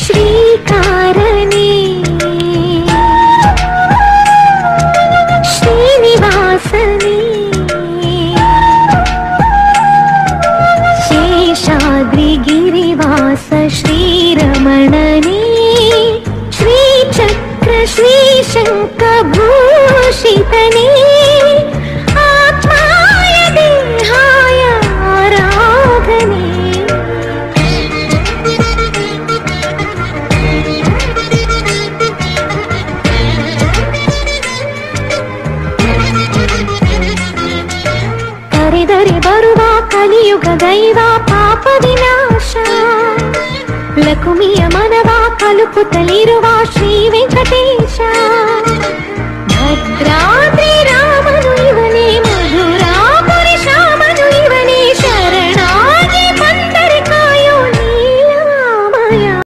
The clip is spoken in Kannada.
ಶ್ರೀಕಾರನೇ ಶ್ರೀನಿವಾಸನೇ ಶೇಷಾದ್ರಿಗಿರಿವಾಸ ಶ್ರೀರಮಣನೇ ಶ್ರೀಚಕ್ರ ಶ್ರೀಶಂಖಭೂಷಿತನೇ ಆತ್ಮಾಯ ದೇಹಾಯ ಆರಾಧನೆ ಕರೆದರೆ ಬರುವ ಕಲಿಯುಗ ದೈವ ಪಾಪ ವಿನಾಶ ಲಕುಮಿಯ ಮನವ ಕಲುಕುತ್ತಲಿರುವ ಶ್ರೀ ವೆಂಕಟೇಶ ಭದ್ರಾದ್ರಿ